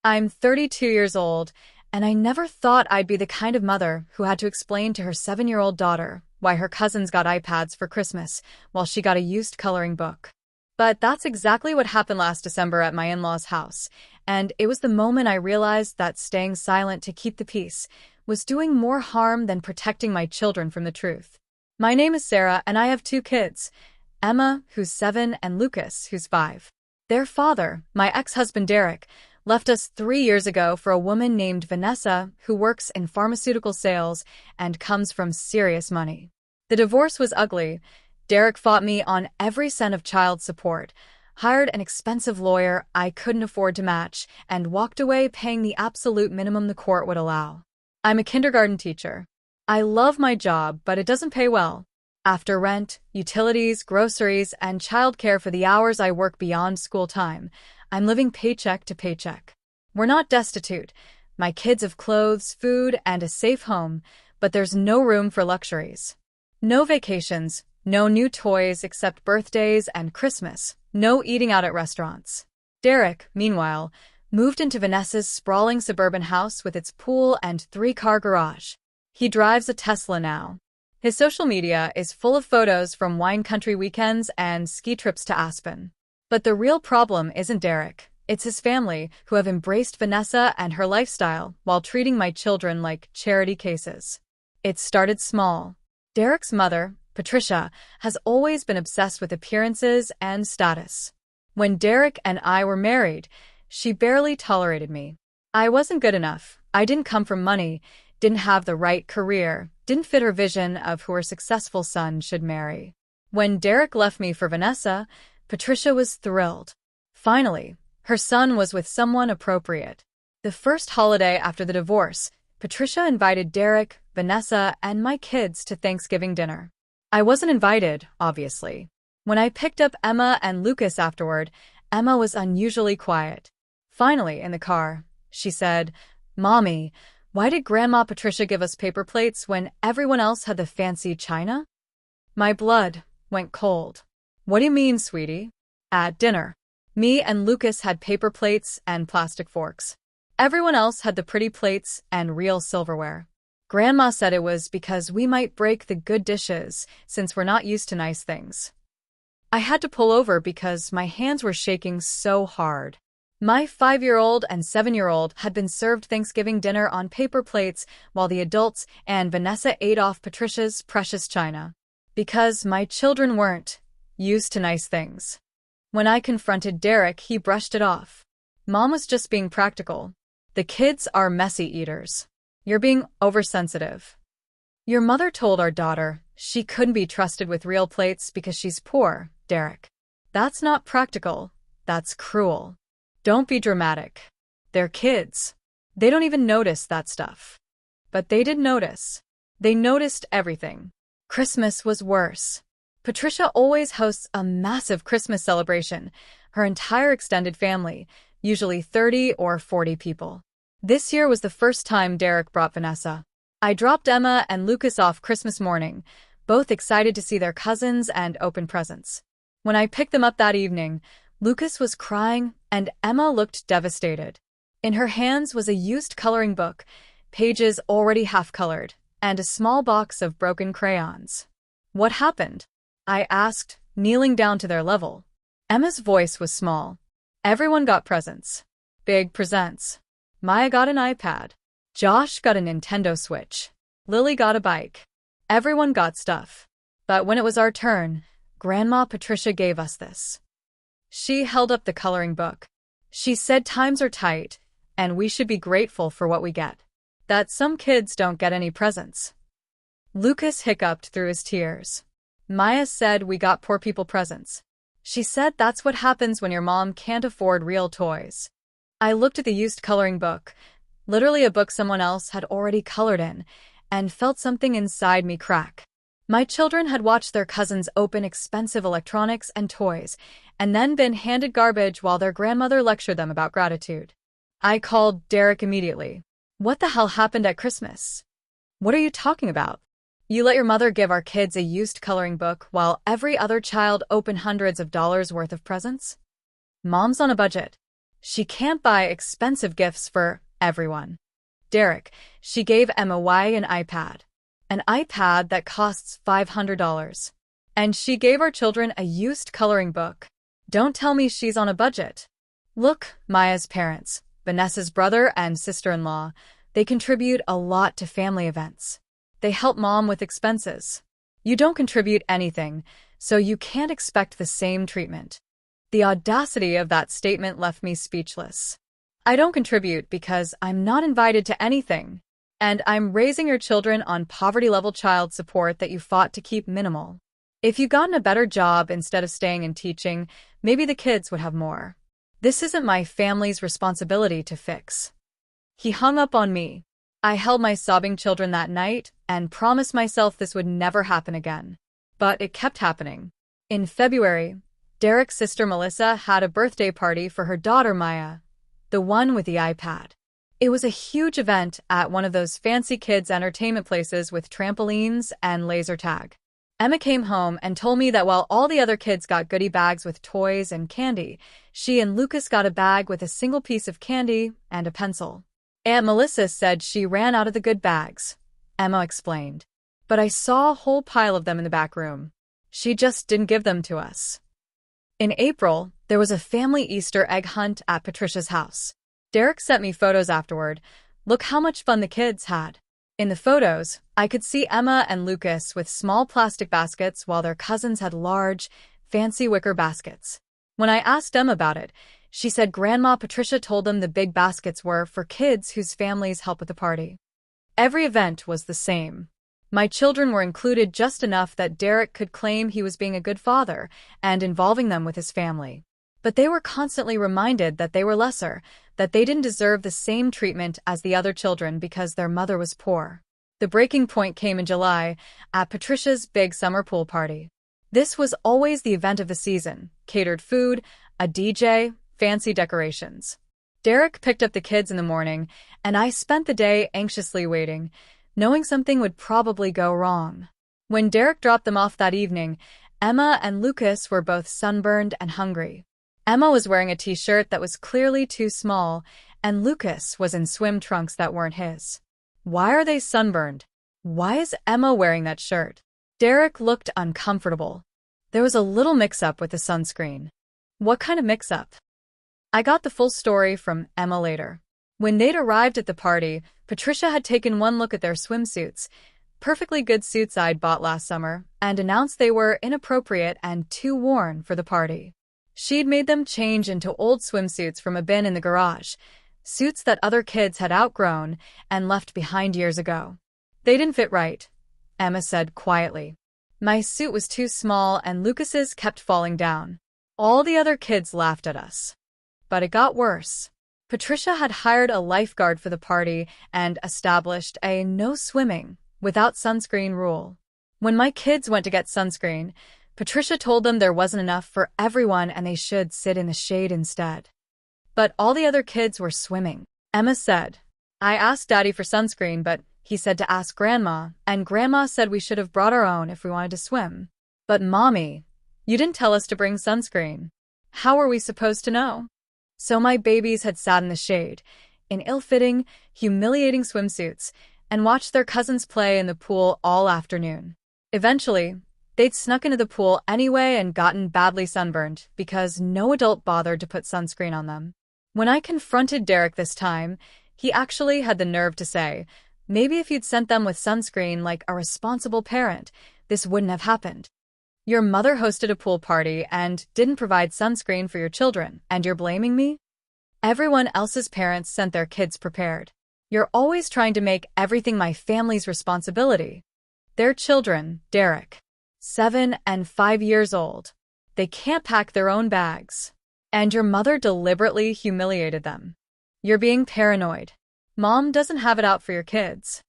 I'm 32 years old, and I never thought I'd be the kind of mother who had to explain to her 7-year-old daughter why her cousins got iPads for Christmas while she got a used coloring book. But that's exactly what happened last December at my in-laws' house, and it was the moment I realized that staying silent to keep the peace was doing more harm than protecting my children from the truth. My name is Sarah, and I have 2 kids, Emma, who's 7, and Lucas, who's 5. Their father, my ex-husband Derek, left us 3 years ago for a woman named Vanessa who works in pharmaceutical sales and comes from serious money. The divorce was ugly. Derek fought me on every cent of child support, hired an expensive lawyer I couldn't afford to match, and walked away paying the absolute minimum the court would allow. I'm a kindergarten teacher. I love my job, but it doesn't pay well. After rent, utilities, groceries, and childcare for the hours I work beyond school time, I'm living paycheck to paycheck. We're not destitute. My kids have clothes, food, and a safe home, but there's no room for luxuries. No vacations, no new toys except birthdays and Christmas, no eating out at restaurants. Derek, meanwhile, moved into Vanessa's sprawling suburban house with its pool and 3-car garage. He drives a Tesla now. His social media is full of photos from wine country weekends and ski trips to Aspen. But the real problem isn't Derek. It's his family, who have embraced Vanessa and her lifestyle while treating my children like charity cases. It started small. Derek's mother, Patricia, has always been obsessed with appearances and status. When Derek and I were married, she barely tolerated me. I wasn't good enough. I didn't come from money, didn't have the right career, didn't fit her vision of who her successful son should marry. When Derek left me for Vanessa, Patricia was thrilled. Finally, her son was with someone appropriate. The first holiday after the divorce, Patricia invited Derek, Vanessa, and my kids to Thanksgiving dinner. I wasn't invited, obviously. When I picked up Emma and Lucas afterward, Emma was unusually quiet. Finally, in the car, she said, "Mommy, why did Grandma Patricia give us paper plates when everyone else had the fancy china?" My blood went cold. "What do you mean, sweetie?" At dinner, me and Lucas had paper plates and plastic forks. Everyone else had the pretty plates and real silverware. Grandma said it was because we might break the good dishes since we're not used to nice things. I had to pull over because my hands were shaking so hard. My 5-year-old and 7-year-old had been served Thanksgiving dinner on paper plates while the adults and Vanessa ate off Patricia's precious china. Because my children weren't used to nice things. When I confronted Derek, he brushed it off. "Mom was just being practical. The kids are messy eaters. You're being oversensitive. Your mother told our daughter she couldn't be trusted with real plates because she's poor, Derek. That's not practical. That's cruel. Don't be dramatic. They're kids. They don't even notice that stuff." But they did notice. They noticed everything. Christmas was worse. Patricia always hosts a massive Christmas celebration, her entire extended family, usually 30 or 40 people. This year was the first time Derek brought Vanessa. I dropped Emma and Lucas off Christmas morning, both excited to see their cousins and open presents. When I picked them up that evening, Lucas was crying and Emma looked devastated. In her hands was a used coloring book, pages already half-colored, and a small box of broken crayons. "What happened?" I asked, kneeling down to their level. Emma's voice was small. "Everyone got presents. Big presents. Maya got an iPad. Josh got a Nintendo Switch. Lily got a bike. Everyone got stuff. But when it was our turn, Grandma Patricia gave us this." She held up the coloring book. She said times are tight, and we should be grateful for what we get. That some kids don't get any presents. Lucas hiccuped through his tears. "Maya said we got poor people presents. She said that's what happens when your mom can't afford real toys." I looked at the used coloring book, literally a book someone else had already colored in, and felt something inside me crack. My children had watched their cousins open expensive electronics and toys, and then been handed garbage while their grandmother lectured them about gratitude. I called Derek immediately. "What the hell happened at Christmas? What are you talking about? You let your mother give our kids a used coloring book while every other child opened hundreds of dollars worth of presents? Mom's on a budget. She can't buy expensive gifts for everyone. Derek, she gave Emma an iPad. An iPad that costs $500. And she gave our children a used coloring book. Don't tell me she's on a budget. Look, Maya's parents, Vanessa's brother and sister-in-law, they contribute a lot to family events. They help mom with expenses. You don't contribute anything, so you can't expect the same treatment. The audacity of that statement left me speechless. I don't contribute because I'm not invited to anything, and I'm raising your children on poverty-level child support that you fought to keep minimal. If you'd gotten a better job instead of staying in teaching, maybe the kids would have more. This isn't my family's responsibility to fix. He hung up on me. I held my sobbing children that night and promised myself this would never happen again. But it kept happening. In February, Derek's sister Melissa had a birthday party for her daughter Maya, the one with the iPad. It was a huge event at one of those fancy kids' entertainment places with trampolines and laser tag. Emma came home and told me that while all the other kids got goodie bags with toys and candy, she and Lucas got a bag with a single piece of candy and a pencil. Aunt Melissa said she ran out of the good bags, Emma explained. But I saw a whole pile of them in the back room. She just didn't give them to us. In April, there was a family Easter egg hunt at Patricia's house. Derek sent me photos afterward. Look how much fun the kids had. In the photos, I could see Emma and Lucas with small plastic baskets while their cousins had large, fancy wicker baskets. When I asked Emma about it, she said Grandma Patricia told them the big baskets were for kids whose families help with the party. Every event was the same. My children were included just enough that Derek could claim he was being a good father and involving them with his family. But they were constantly reminded that they were lesser, that they didn't deserve the same treatment as the other children because their mother was poor. The breaking point came in July at Patricia's big summer pool party. This was always the event of the season: catered food, a DJ, fancy decorations. Derek picked up the kids in the morning, and I spent the day anxiously waiting, knowing something would probably go wrong. When Derek dropped them off that evening, Emma and Lucas were both sunburned and hungry. Emma was wearing a t-shirt that was clearly too small, and Lucas was in swim trunks that weren't his. Why are they sunburned? Why is Emma wearing that shirt? Derek looked uncomfortable. There was a little mix-up with the sunscreen. What kind of mix-up? I got the full story from Emma later. When they'd arrived at the party, Patricia had taken one look at their swimsuits, perfectly good suits I'd bought last summer, and announced they were inappropriate and too worn for the party. She'd made them change into old swimsuits from a bin in the garage, suits that other kids had outgrown and left behind years ago. They didn't fit right, Emma said quietly. My suit was too small and Lucas's kept falling down. All the other kids laughed at us. But it got worse. Patricia had hired a lifeguard for the party and established a no swimming without sunscreen rule. When my kids went to get sunscreen, Patricia told them there wasn't enough for everyone and they should sit in the shade instead. But all the other kids were swimming. Emma said, I asked Daddy for sunscreen, but he said to ask Grandma, and Grandma said we should have brought our own if we wanted to swim. But Mommy, you didn't tell us to bring sunscreen. How were we supposed to know? So my babies had sat in the shade, in ill-fitting, humiliating swimsuits, and watched their cousins play in the pool all afternoon. Eventually, they'd snuck into the pool anyway and gotten badly sunburned because no adult bothered to put sunscreen on them. When I confronted Derek this time, he actually had the nerve to say, maybe if you'd sent them with sunscreen like a responsible parent, this wouldn't have happened. Your mother hosted a pool party and didn't provide sunscreen for your children, and you're blaming me? Everyone else's parents sent their kids prepared. You're always trying to make everything my family's responsibility. They're children, Derek. 7 and 5 years old. They can't pack their own bags. And your mother deliberately humiliated them. You're being paranoid. Mom doesn't have it out for your kids.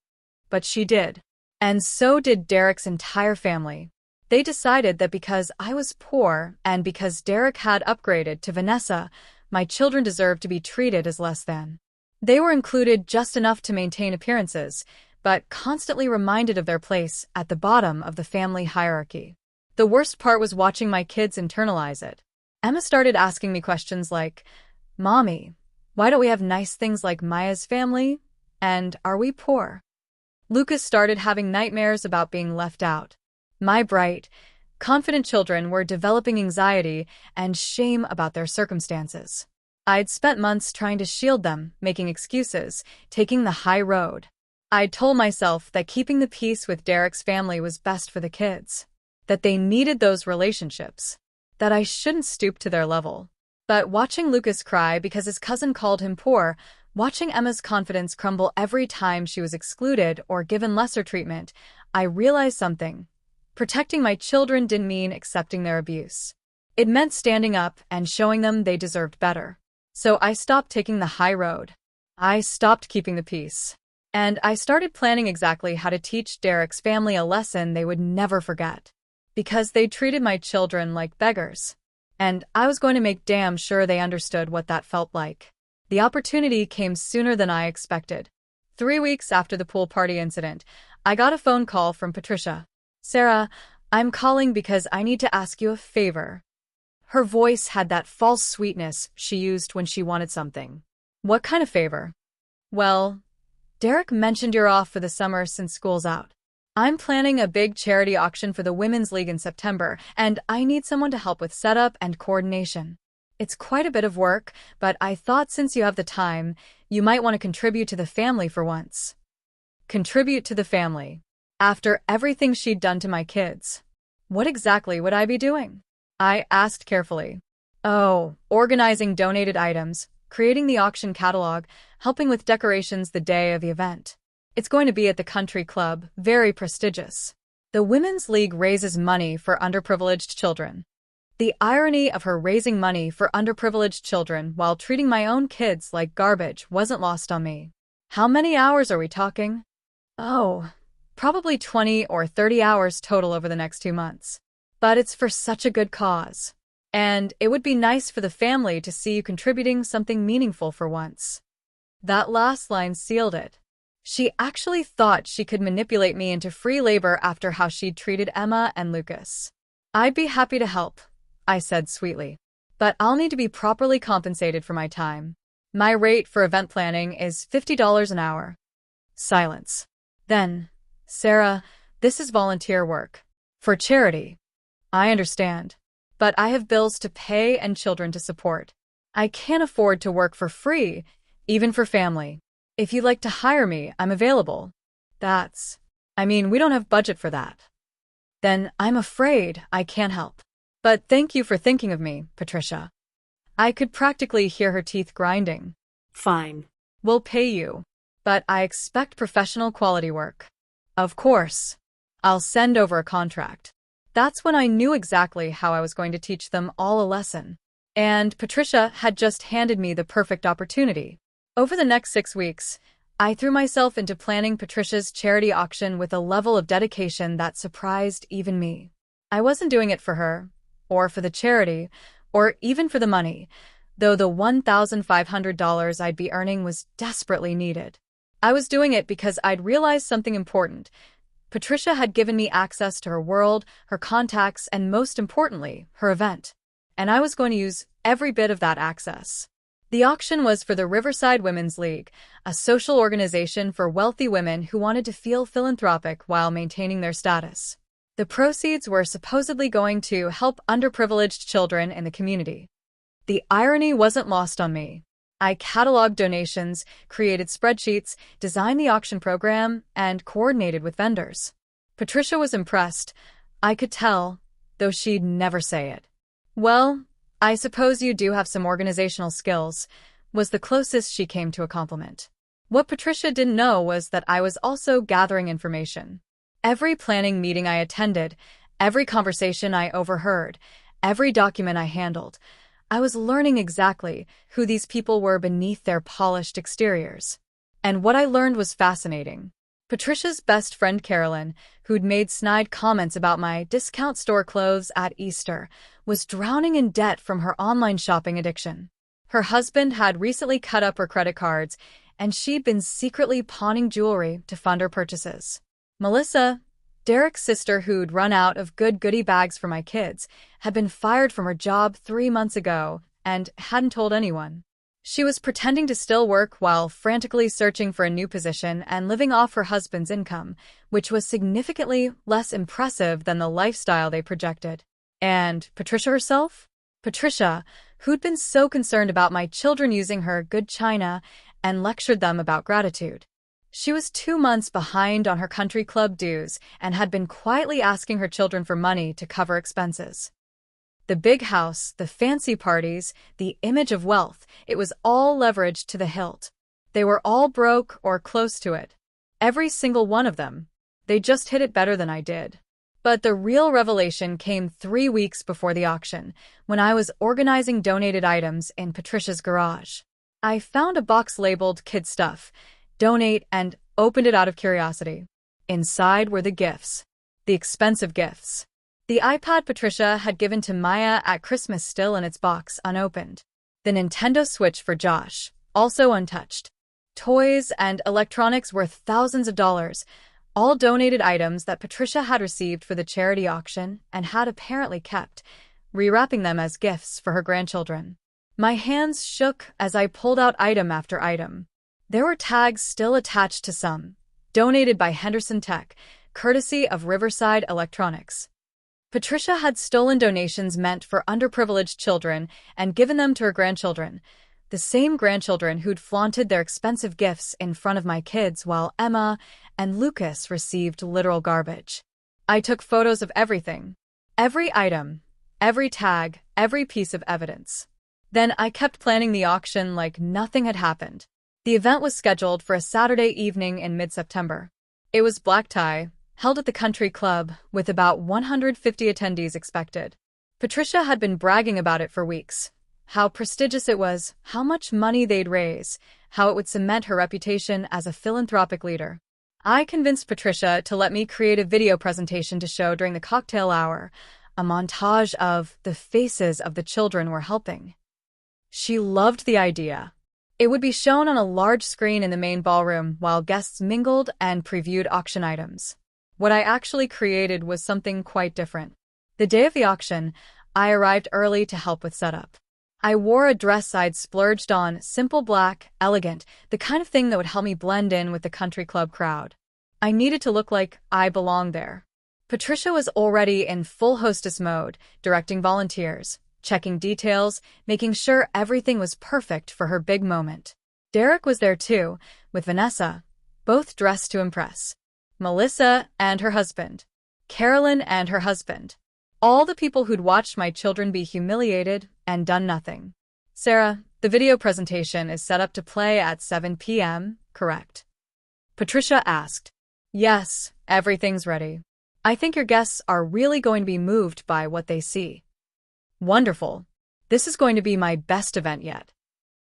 But she did. And so did Derek's entire family. They decided that because I was poor and because Derek had upgraded to Vanessa, my children deserved to be treated as less than. They were included just enough to maintain appearances, but constantly reminded of their place at the bottom of the family hierarchy. The worst part was watching my kids internalize it. Emma started asking me questions like, Mommy, why don't we have nice things like Maya's family? And are we poor? Lucas started having nightmares about being left out. My bright, confident children were developing anxiety and shame about their circumstances. I'd spent months trying to shield them, making excuses, taking the high road. I'd told myself that keeping the peace with Derek's family was best for the kids, that they needed those relationships, that I shouldn't stoop to their level. But watching Lucas cry because his cousin called him poor, watching Emma's confidence crumble every time she was excluded or given lesser treatment, I realized something. Protecting my children didn't mean accepting their abuse. It meant standing up and showing them they deserved better. So I stopped taking the high road. I stopped keeping the peace. And I started planning exactly how to teach Derek's family a lesson they would never forget. Because they treated my children like beggars. And I was going to make damn sure they understood what that felt like. The opportunity came sooner than I expected. 3 weeks after the pool party incident, I got a phone call from Patricia. "Sarah, I'm calling because I need to ask you a favor." Her voice had that false sweetness she used when she wanted something. "What kind of favor?" "Well, Derek mentioned you're off for the summer since school's out. I'm planning a big charity auction for the Women's League in September, and I need someone to help with setup and coordination. It's quite a bit of work, but I thought since you have the time, you might want to contribute to the family for once." Contribute to the family. After everything she'd done to my kids. What exactly would I be doing? I asked carefully. "Oh, organizing donated items, creating the auction catalog, helping with decorations the day of the event. It's going to be at the country club, very prestigious. The Women's League raises money for underprivileged children." The irony of her raising money for underprivileged children while treating my own kids like garbage wasn't lost on me. "How many hours are we talking?" "Oh, probably 20 or 30 hours total over the next 2 months. But it's for such a good cause. And it would be nice for the family to see you contributing something meaningful for once." That last line sealed it. She actually thought she could manipulate me into free labor after how she'd treated Emma and Lucas. "I'd be happy to help," I said sweetly. "But I'll need to be properly compensated for my time. My rate for event planning is $50 an hour." Silence. Then, "Sarah, this is volunteer work. For charity." "I understand. But I have bills to pay and children to support. I can't afford to work for free, even for family. If you'd like to hire me, I'm available." We don't have budget for that." "Then I'm afraid I can't help. But thank you for thinking of me, Patricia." I could practically hear her teeth grinding. "Fine. "We'll pay you. But I expect professional quality work." "Of course. I'll send over a contract." That's when I knew exactly how I was going to teach them all a lesson. And Patricia had just handed me the perfect opportunity. Over the next 6 weeks, I threw myself into planning Patricia's charity auction with a level of dedication that surprised even me. I wasn't doing it for her, or for the charity, or even for the money, though the $1,500 I'd be earning was desperately needed. I was doing it because I'd realized something important. Patricia had given me access to her world, her contacts, and most importantly, her event. And I was going to use every bit of that access. The auction was for the Riverside Women's League, a social organization for wealthy women who wanted to feel philanthropic while maintaining their status. The proceeds were supposedly going to help underprivileged children in the community. The irony wasn't lost on me. I cataloged donations, created spreadsheets, designed the auction program, and coordinated with vendors. Patricia was impressed. I could tell, though she'd never say it. "Well, I suppose you do have some organizational skills," was the closest she came to a compliment. What Patricia didn't know was that I was also gathering information. Every planning meeting I attended, every conversation I overheard, every document I handled, I was learning exactly who these people were beneath their polished exteriors. And what I learned was fascinating. Patricia's best friend Carolyn, who'd made snide comments about my discount store clothes at Easter, was drowning in debt from her online shopping addiction. Her husband had recently cut up her credit cards, and she'd been secretly pawning jewelry to fund her purchases. Melissa, Derek's sister who'd run out of good goodie bags for my kids, had been fired from her job 3 months ago and hadn't told anyone. She was pretending to still work while frantically searching for a new position and living off her husband's income, which was significantly less impressive than the lifestyle they projected. And Patricia herself? Patricia, who'd been so concerned about my children using her good china and lectured them about gratitude. She was 2 months behind on her country club dues and had been quietly asking her children for money to cover expenses. The big house, the fancy parties, the image of wealth, it was all leveraged to the hilt. They were all broke or close to it. Every single one of them. They just hit it better than I did. But the real revelation came 3 weeks before the auction, when I was organizing donated items in Patricia's garage. I found a box labeled Kid Stuff, Donate, and opened it out of curiosity. Inside were the gifts. The expensive gifts. The iPad Patricia had given to Maya at Christmas still in its box, unopened. The Nintendo Switch for Josh, also untouched. Toys and electronics worth thousands of dollars, all donated items that Patricia had received for the charity auction and had apparently kept, rewrapping them as gifts for her grandchildren. My hands shook as I pulled out item after item. There were tags still attached to some, donated by Henderson Tech, courtesy of Riverside Electronics. Patricia had stolen donations meant for underprivileged children and given them to her grandchildren, the same grandchildren who'd flaunted their expensive gifts in front of my kids while Emma and Lucas received literal garbage. I took photos of everything. Every item, every tag, every piece of evidence. Then I kept planning the auction like nothing had happened. The event was scheduled for a Saturday evening in mid-September. It was black tie, held at the country club, with about 150 attendees expected. Patricia had been bragging about it for weeks. How prestigious it was, how much money they'd raise, how it would cement her reputation as a philanthropic leader. I convinced Patricia to let me create a video presentation to show during the cocktail hour, a montage of the faces of the children we're helping. She loved the idea. It would be shown on a large screen in the main ballroom while guests mingled and previewed auction items. What I actually created was something quite different. The day of the auction, I arrived early to help with setup. I wore a dress I'd splurged on, simple black, elegant, the kind of thing that would help me blend in with the country club crowd. I needed to look like I belonged there. Patricia was already in full hostess mode, directing volunteers, checking details, making sure everything was perfect for her big moment. Derek was there too, with Vanessa, both dressed to impress. Melissa and her husband. Carolyn and her husband. All the people who'd watched my children be humiliated and done nothing. Sarah, the video presentation is set up to play at 7 p.m., correct? Patricia asked. Yes, everything's ready. I think your guests are really going to be moved by what they see. Wonderful. This is going to be my best event yet.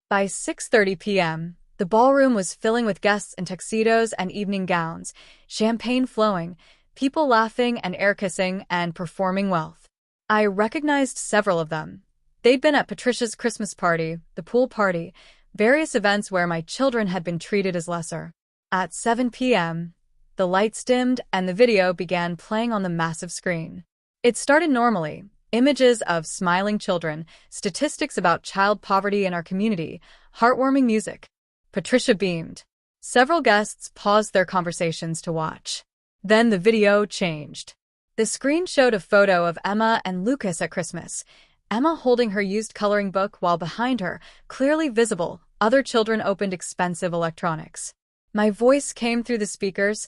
By 6:30 p.m., the ballroom was filling with guests in tuxedos and evening gowns, champagne flowing, people laughing and air-kissing and performing wealth. I recognized several of them. They'd been at Patricia's Christmas party, the pool party, various events where my children had been treated as lesser. At 7 p.m., the lights dimmed and the video began playing on the massive screen. It started normally. Images of smiling children, statistics about child poverty in our community, heartwarming music. Patricia beamed. Several guests paused their conversations to watch. Then the video changed. The screen showed a photo of Emma and Lucas at Christmas, Emma holding her used coloring book while behind her, clearly visible, other children opened expensive electronics. My voice came through the speakers.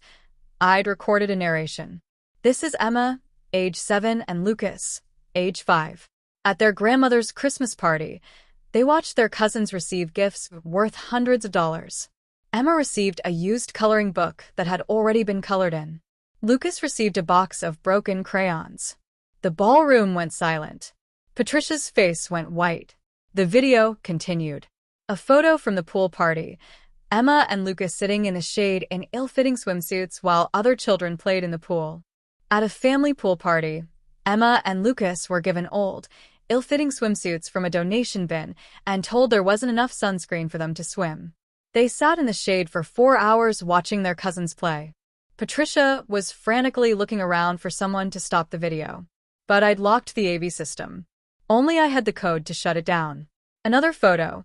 I'd recorded a narration. This is Emma, age 7, and Lucas, age 5. At their grandmother's Christmas party, they watched their cousins receive gifts worth hundreds of dollars. Emma received a used coloring book that had already been colored in. Lucas received a box of broken crayons. The ballroom went silent. Patricia's face went white. The video continued. A photo from the pool party. Emma and Lucas sitting in the shade in ill-fitting swimsuits while other children played in the pool. At a family pool party, Emma and Lucas were given old, ill-fitting swimsuits from a donation bin and told there wasn't enough sunscreen for them to swim. They sat in the shade for 4 hours watching their cousins play. Patricia was frantically looking around for someone to stop the video. But I'd locked the AV system. Only I had the code to shut it down. Another photo.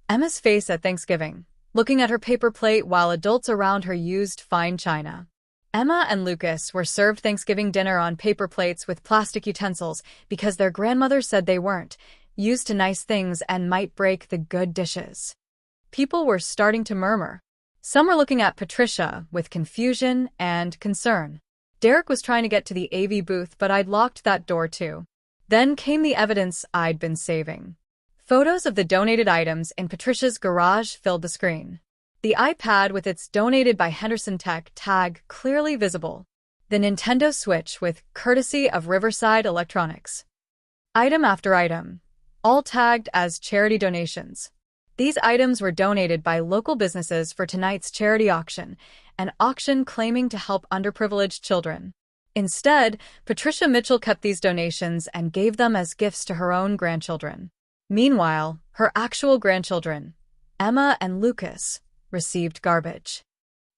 Emma's face at Thanksgiving, looking at her paper plate while adults around her used fine china. Emma and Lucas were served Thanksgiving dinner on paper plates with plastic utensils because their grandmother said they weren't used to nice things and might break the good dishes. People were starting to murmur. Some were looking at Patricia with confusion and concern. Derek was trying to get to the AV booth, but I'd locked that door too. Then came the evidence I'd been saving. Photos of the donated items in Patricia's garage filled the screen. The iPad with its donated by Henderson Tech tag clearly visible. The Nintendo Switch with courtesy of Riverside Electronics. Item after item, all tagged as charity donations. These items were donated by local businesses for tonight's charity auction, an auction claiming to help underprivileged children. Instead, Patricia Mitchell kept these donations and gave them as gifts to her own grandchildren. Meanwhile, her actual grandchildren, Emma and Lucas, received garbage.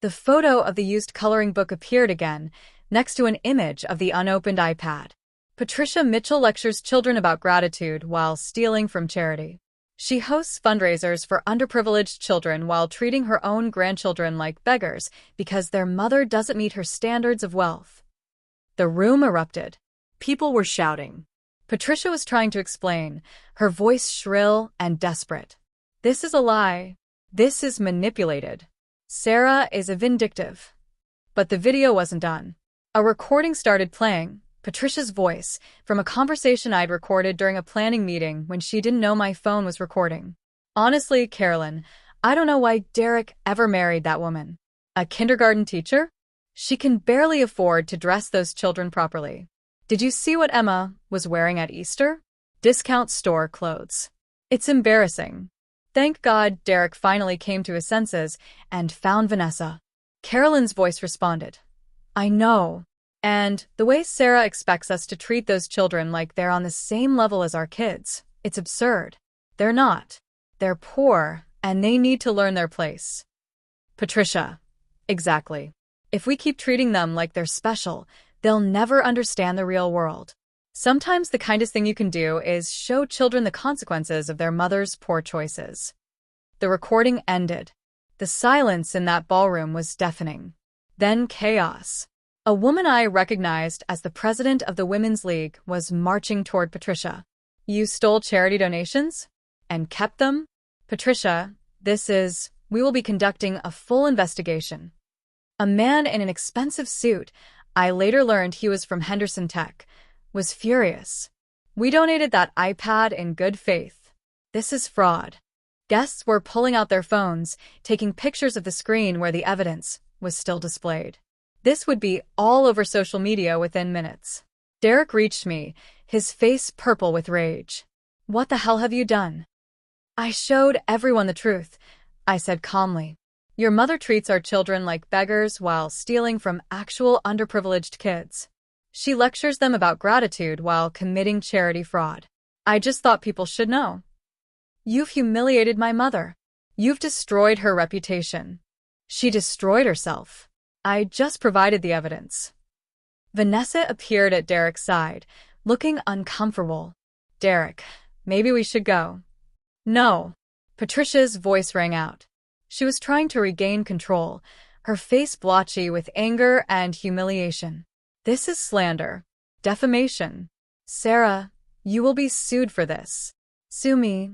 The photo of the used coloring book appeared again, next to an image of the unopened iPad. Patricia Mitchell lectures children about gratitude while stealing from charity. She hosts fundraisers for underprivileged children while treating her own grandchildren like beggars because their mother doesn't meet her standards of wealth. The room erupted. People were shouting. Patricia was trying to explain, her voice shrill and desperate. This is a lie. This is manipulated. Sarah is a vindictive. But the video wasn't done. A recording started playing, Patricia's voice, from a conversation I'd recorded during a planning meeting when she didn't know my phone was recording. Honestly, Carolyn, I don't know why Derek ever married that woman. A kindergarten teacher? She can barely afford to dress those children properly. Did you see what Emma was wearing at Easter? Discount store clothes. It's embarrassing. Thank God Derek finally came to his senses and found Vanessa. Carolyn's voice responded. I know. And the way Sarah expects us to treat those children like they're on the same level as our kids, it's absurd. They're not. They're poor, and they need to learn their place. Patricia. Exactly. If we keep treating them like they're special, they'll never understand the real world. Sometimes the kindest thing you can do is show children the consequences of their mother's poor choices. The recording ended. The silence in that ballroom was deafening. Then chaos. A woman I recognized as the president of the Women's League was marching toward Patricia. You stole charity donations? And kept them? Patricia, we will be conducting a full investigation. A man in an expensive suit, I later learned he was from Henderson Tech, was furious. We donated that iPad in good faith. This is fraud. Guests were pulling out their phones, taking pictures of the screen where the evidence was still displayed. This would be all over social media within minutes. Derek reached me, his face purple with rage. What the hell have you done? I showed everyone the truth, I said calmly. Your mother treats our children like beggars while stealing from actual underprivileged kids. She lectures them about gratitude while committing charity fraud. I just thought people should know. You've humiliated my mother. You've destroyed her reputation. She destroyed herself. I just provided the evidence. Vanessa appeared at Derek's side, looking uncomfortable. Derek, maybe we should go. No. Patricia's voice rang out. She was trying to regain control, her face blotchy with anger and humiliation. This is slander. Defamation. Sarah, you will be sued for this. Sue me,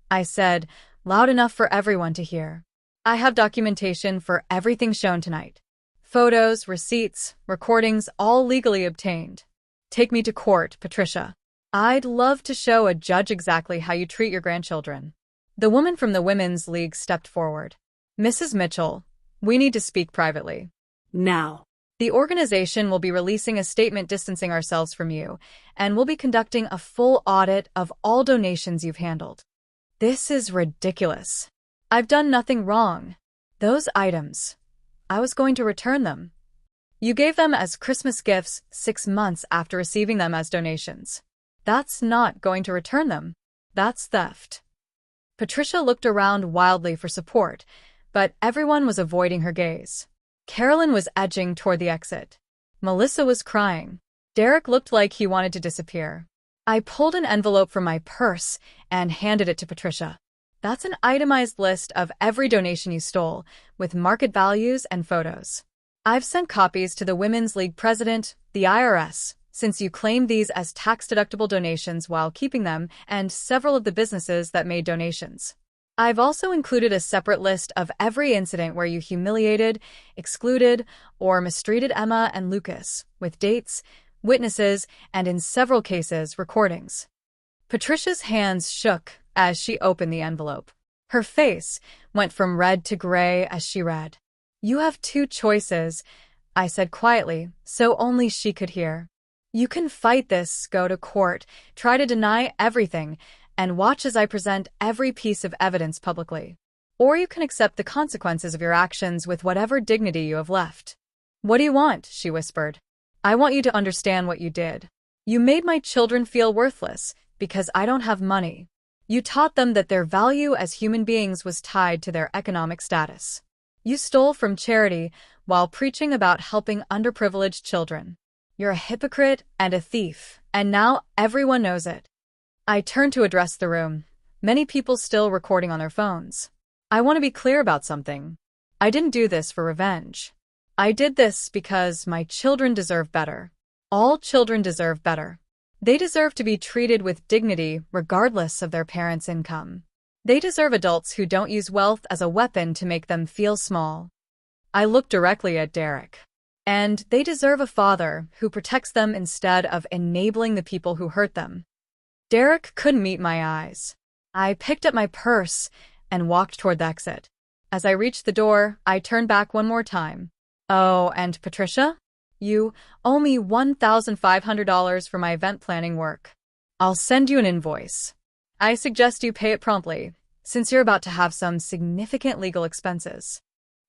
I said, loud enough for everyone to hear. I have documentation for everything shown tonight. Photos, receipts, recordings, all legally obtained. Take me to court, Patricia. I'd love to show a judge exactly how you treat your grandchildren. The woman from the Women's League stepped forward. Mrs. Mitchell, we need to speak privately. Now. The organization will be releasing a statement distancing ourselves from you, and we'll be conducting a full audit of all donations you've handled. This is ridiculous. I've done nothing wrong. Those items, I was going to return them. You gave them as Christmas gifts 6 months after receiving them as donations. That's not going to return them. That's theft. Patricia looked around wildly for support, but everyone was avoiding her gaze. Carolyn was edging toward the exit. Melissa was crying. Derek looked like he wanted to disappear. I pulled an envelope from my purse and handed it to Patricia. That's an itemized list of every donation you stole, with market values and photos. I've sent copies to the Women's League president, the IRS, since you claimed these as tax-deductible donations while keeping them, and several of the businesses that made donations. I've also included a separate list of every incident where you humiliated, excluded, or mistreated Emma and Lucas, with dates, witnesses, and in several cases, recordings. Patricia's hands shook as she opened the envelope. Her face went from red to gray as she read. "You have two choices," I said quietly, so only she could hear. "You can fight this, go to court, try to deny everything, and watch as I present every piece of evidence publicly. Or you can accept the consequences of your actions with whatever dignity you have left." "What do you want?" she whispered. "I want you to understand what you did. You made my children feel worthless because I don't have money. You taught them that their value as human beings was tied to their economic status. You stole from charity while preaching about helping underprivileged children. You're a hypocrite and a thief, and now everyone knows it." I turned to address the room, many people still recording on their phones. "I want to be clear about something. I didn't do this for revenge. I did this because my children deserve better. All children deserve better. They deserve to be treated with dignity regardless of their parents' income. They deserve adults who don't use wealth as a weapon to make them feel small." I looked directly at Derek. "And they deserve a father who protects them instead of enabling the people who hurt them." Derek couldn't meet my eyes. I picked up my purse and walked toward the exit. As I reached the door, I turned back one more time. "Oh, and Patricia? You owe me $1,500 for my event planning work. I'll send you an invoice. I suggest you pay it promptly, since you're about to have some significant legal expenses."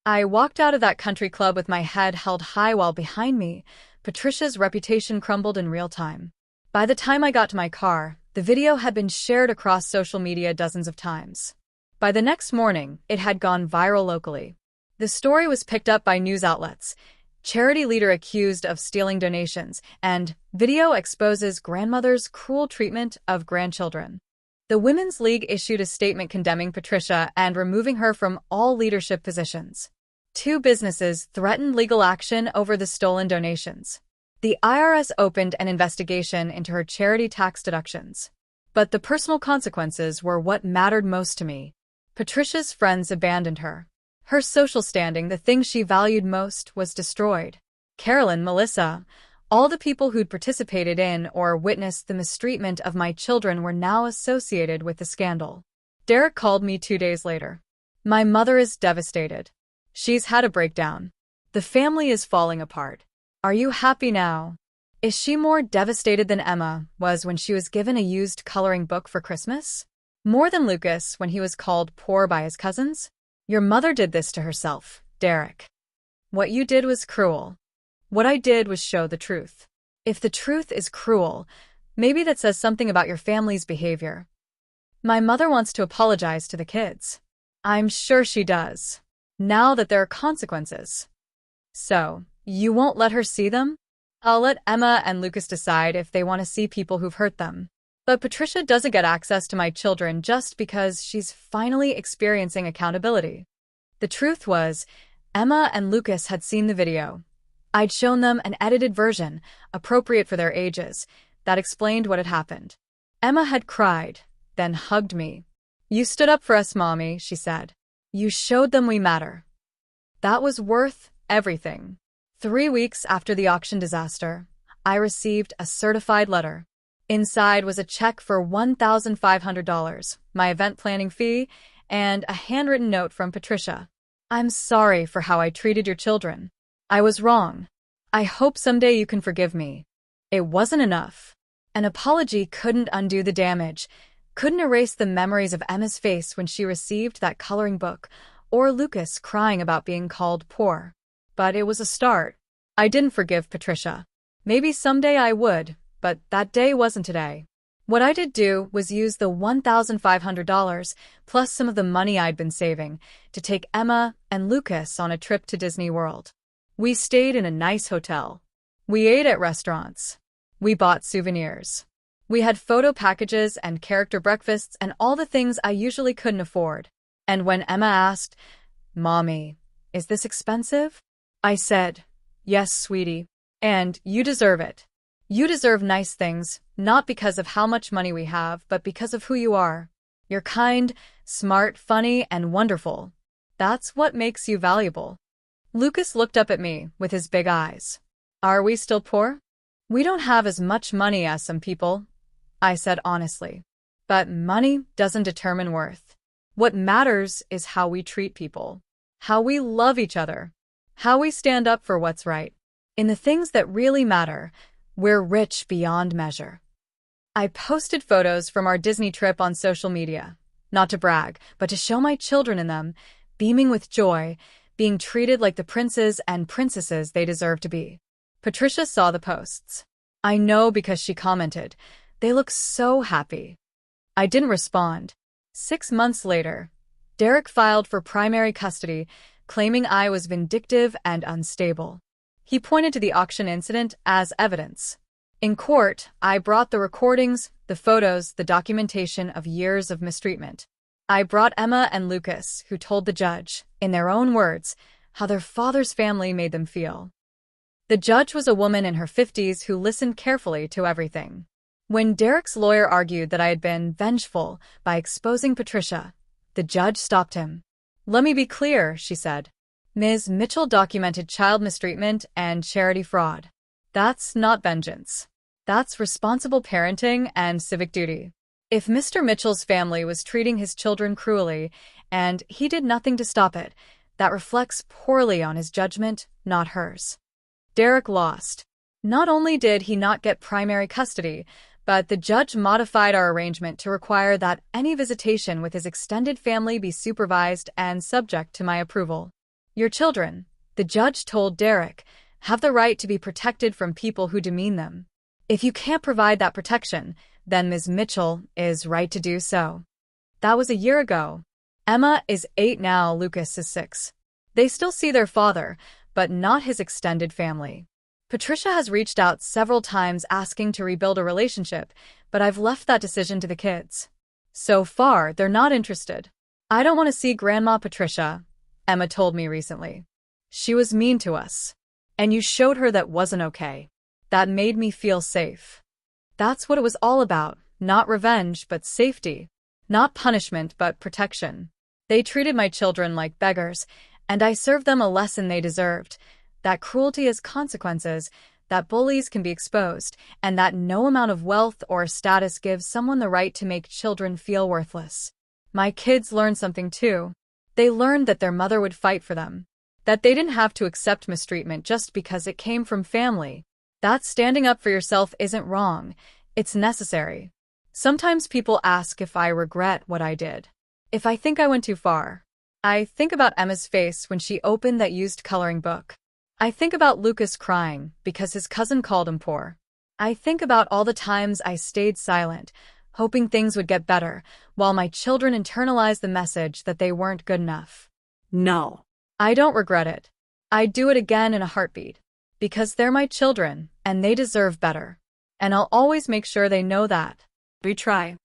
I walked out of that country club with my head held high while behind me, Patricia's reputation crumbled in real time. By the time I got to my car, the video had been shared across social media dozens of times. By the next morning, it had gone viral locally. The story was picked up by news outlets. Charity leader accused of stealing donations, and video exposes grandmother's cruel treatment of grandchildren. The Women's League issued a statement condemning Patricia and removing her from all leadership positions. 2 businesses threatened legal action over the stolen donations. The IRS opened an investigation into her charity tax deductions. But the personal consequences were what mattered most to me. Patricia's friends abandoned her. Her social standing, the thing she valued most, was destroyed. Carolyn, Melissa, all the people who'd participated in or witnessed the mistreatment of my children were now associated with the scandal. Derek called me 2 days later. "My mother is devastated. She's had a breakdown. The family is falling apart. Are you happy now?" Is she more devastated than Emma was when she was given a used coloring book for Christmas? More than Lucas when he was called poor by his cousins? Your mother did this to herself, Derek. What you did was cruel. What I did was show the truth. If the truth is cruel, maybe that says something about your family's behavior. My mother wants to apologize to the kids. I'm sure she does, now that there are consequences. So, you won't let her see them? I'll let Emma and Lucas decide if they want to see people who've hurt them. But Patricia doesn't get access to my children just because she's finally experiencing accountability. The truth was, Emma and Lucas had seen the video. I'd shown them an edited version, appropriate for their ages, that explained what had happened. Emma had cried, then hugged me. "You stood up for us, Mommy," she said. "You showed them we matter." That was worth everything. 3 weeks after the auction disaster, I received a certified letter. Inside was a check for $1,500, my event planning fee, and a handwritten note from Patricia. "I'm sorry for how I treated your children. I was wrong. I hope someday you can forgive me." It wasn't enough. An apology couldn't undo the damage, couldn't erase the memories of Emma's face when she received that coloring book, or Lucas crying about being called poor. But it was a start. I didn't forgive Patricia. Maybe someday I would, but that day wasn't today. What I did do was use the $1,500, plus some of the money I'd been saving, to take Emma and Lucas on a trip to Disney World. We stayed in a nice hotel. We ate at restaurants. We bought souvenirs. We had photo packages and character breakfasts and all the things I usually couldn't afford. And when Emma asked, "Mommy, is this expensive?" I said, "Yes, sweetie. And you deserve it. You deserve nice things, not because of how much money we have, but because of who you are. You're kind, smart, funny, and wonderful. That's what makes you valuable." Lucas looked up at me with his big eyes. "Are we still poor?" "We don't have as much money as some people," I said honestly. "But money doesn't determine worth. What matters is how we treat people, how we love each other, how we stand up for what's right. In the things that really matter, we're rich beyond measure." I posted photos from our Disney trip on social media, not to brag, but to show my children in them, beaming with joy, being treated like the princes and princesses they deserve to be. Patricia saw the posts. I know because she commented, "They look so happy." I didn't respond. 6 months later, Derek filed for primary custody, claiming I was vindictive and unstable. He pointed to the auction incident as evidence. In court, I brought the recordings, the photos, the documentation of years of mistreatment. I brought Emma and Lucas, who told the judge, in their own words, how their father's family made them feel. The judge was a woman in her 50s who listened carefully to everything. When Derek's lawyer argued that I had been vengeful by exposing Patricia, the judge stopped him. "Let me be clear," she said. "Ms. Mitchell documented child mistreatment and charity fraud. That's not vengeance. That's responsible parenting and civic duty. If Mr. Mitchell's family was treating his children cruelly, and he did nothing to stop it, that reflects poorly on his judgment, not hers." Derek lost. Not only did he not get primary custody, but the judge modified our arrangement to require that any visitation with his extended family be supervised and subject to my approval. "Your children," the judge told Derek, "have the right to be protected from people who demean them. If you can't provide that protection, then Ms. Mitchell is right to do so." That was a year ago. Emma is 8 now, Lucas is 6. They still see their father, but not his extended family. Patricia has reached out several times asking to rebuild a relationship, but I've left that decision to the kids. So far, they're not interested. "I don't want to see Grandma Patricia," Emma told me recently. "She was mean to us. And you showed her that wasn't okay. That made me feel safe." That's what it was all about, not revenge, but safety. Not punishment, but protection. They treated my children like beggars, and I served them a lesson they deserved. That cruelty has consequences, that bullies can be exposed, and that no amount of wealth or status gives someone the right to make children feel worthless. My kids learned something too. They learned that their mother would fight for them, that they didn't have to accept mistreatment just because it came from family. That standing up for yourself isn't wrong, it's necessary. Sometimes people ask if I regret what I did, if I think I went too far. I think about Emma's face when she opened that used coloring book. I think about Lucas crying because his cousin called him poor. I think about all the times I stayed silent, hoping things would get better, while my children internalized the message that they weren't good enough. No. I don't regret it. I'd do it again in a heartbeat. Because they're my children, and they deserve better. And I'll always make sure they know that. We try.